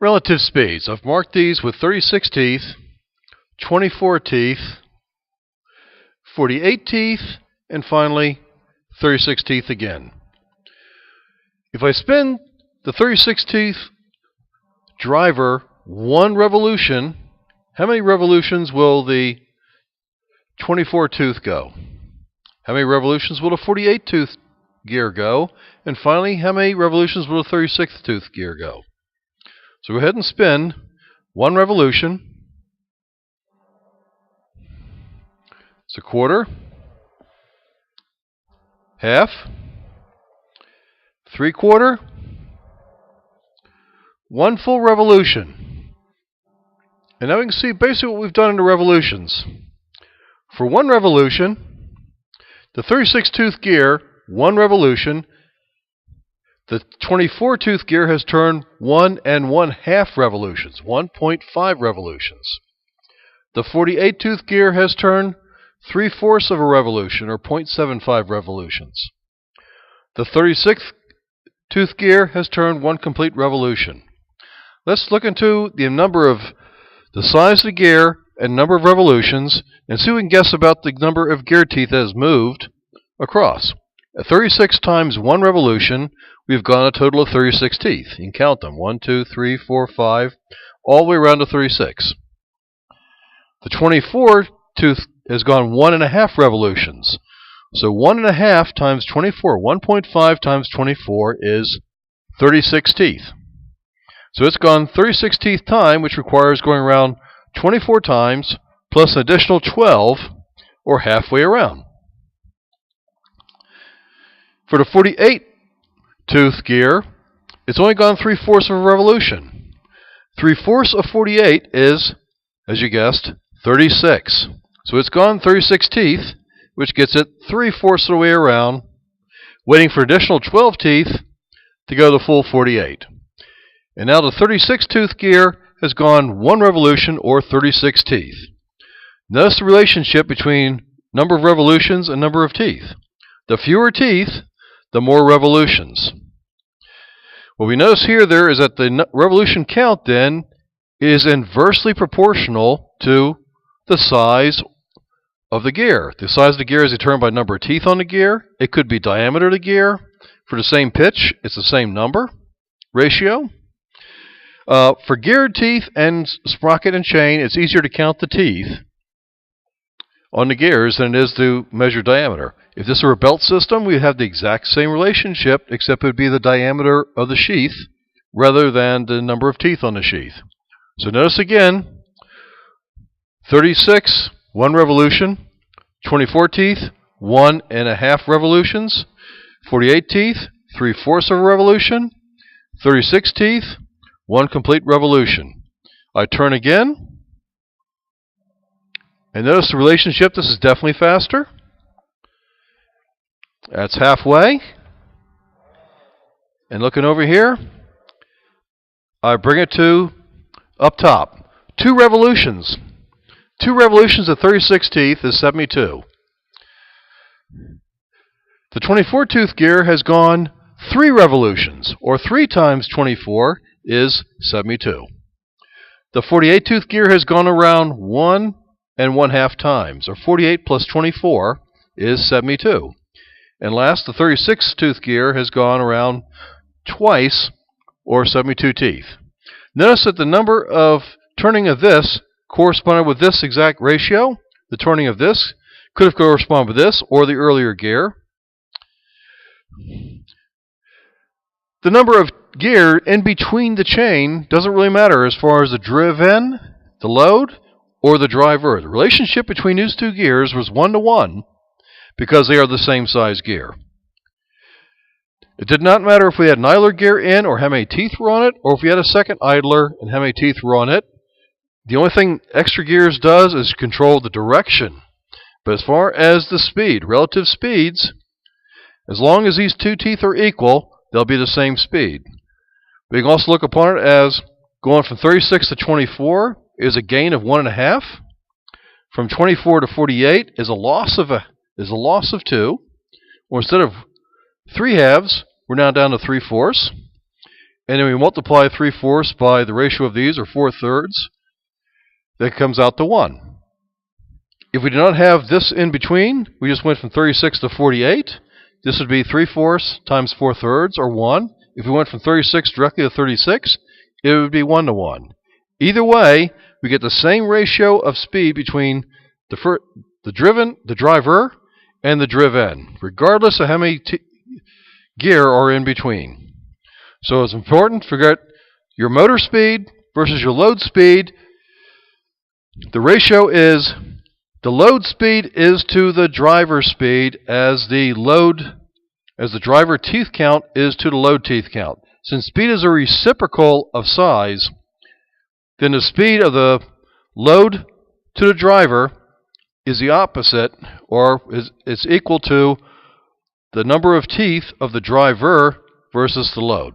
Relative speeds. I've marked these with 36 teeth, 24 teeth, 48 teeth, and finally 36 teeth again. If I spin the 36 teeth driver one revolution, how many revolutions will the 24 tooth go? How many revolutions will the 48 tooth gear go? And finally, how many revolutions will the 36 tooth gear go? So go ahead and spin one revolution. It's a quarter, half, 3/4, one full revolution. And now we can see basically what we've done in the revolutions. For one revolution, the 36 tooth gear, one revolution, the 24 tooth gear has turned 1 1/2 revolutions, 1.5 revolutions. The 48 tooth gear has turned 3/4 of a revolution, or 0.75 revolutions. The 36 tooth gear has turned one complete revolution. Let's look into the size of the gear and number of revolutions and see if we can guess about the number of gear teeth that has moved across. At 36 times one revolution, we've gone a total of 36 teeth. You can count them. 1, 2, 3, 4, 5, all the way around to 36. The 24 tooth has gone 1 1/2 revolutions. So 1 1/2 times 24, 1.5 times 24 is 36 teeth. So it's gone 36 teeth time, which requires going around 24 times plus an additional 12, or halfway around. For the 48 tooth gear, it's only gone 3/4 of a revolution. 3/4 of 48 is, as you guessed, 36. So it's gone 36 teeth, which gets it 3/4 of the way around, waiting for additional 12 teeth to go the full 48. And now the 36 tooth gear has gone one revolution, or 36 teeth. Notice the relationship between number of revolutions and number of teeth. The fewer teeth, the more revolutions. What we notice here is that the revolution count then is inversely proportional to the size of the gear. The size of the gear is determined by number of teeth on the gear. It could be diameter of the gear. For the same pitch, it's the same number ratio. For geared teeth and sprocket and chain, it's easier to count the teeth on the gears than it is to measure diameter. If this were a belt system, we'd have the exact same relationship, except it would be the diameter of the sheath rather than the number of teeth on the sheath. So notice again, 36, one revolution, 24 teeth, 1 1/2 revolutions, 48 teeth, 3/4 of a revolution, 36 teeth, one complete revolution. I turn again, and notice the relationship. This is definitely faster. That's halfway. And looking over here, I bring it to up top. 2 revolutions. 2 revolutions of 36 teeth is 72. The 24 tooth gear has gone 3 revolutions, or 3 times 24 is 72. The 48 tooth gear has gone around 1 1/2 times, or 48 plus 24 is 72. And last, the 36 tooth gear has gone around twice, or 72 teeth. Notice that the number of turning of this corresponded with this exact ratio. The turning of this could have corresponded with this or the earlier gear. The number of gear in between the chain doesn't really matter as far as the driven, the load, or the driver. The relationship between these two gears was 1 to 1 because they are the same size gear. It did not matter if we had an idler gear in or how many teeth were on it, or if we had a second idler and how many teeth were on it. The only thing extra gears does is control the direction. But as far as the speed, relative speeds, as long as these two teeth are equal, they'll be the same speed. We can also look upon it as going from 36 to 24 is a gain of 1 1/2. From 24 to 48 is a loss of 2. Or instead of 3/2, we're now down to 3/4. and then we multiply 3/4 by the ratio of these, or 4/3, that comes out to 1. If we did not have this in between, we just went from 36 to 48. This would be 3/4 times 4/3, or 1. If we went from 36 directly to 36, it would be 1 to 1. Either way, we get the same ratio of speed between the driver and the driven, regardless of how many gear are in between. So it's important to forget your motor speed versus your load speed. The ratio is the load speed is to the driver speed as the driver teeth count is to the load teeth count. Since speed is a reciprocal of size, then the speed of the load to the driver is the opposite, or it's equal to the number of teeth of the driver versus the load.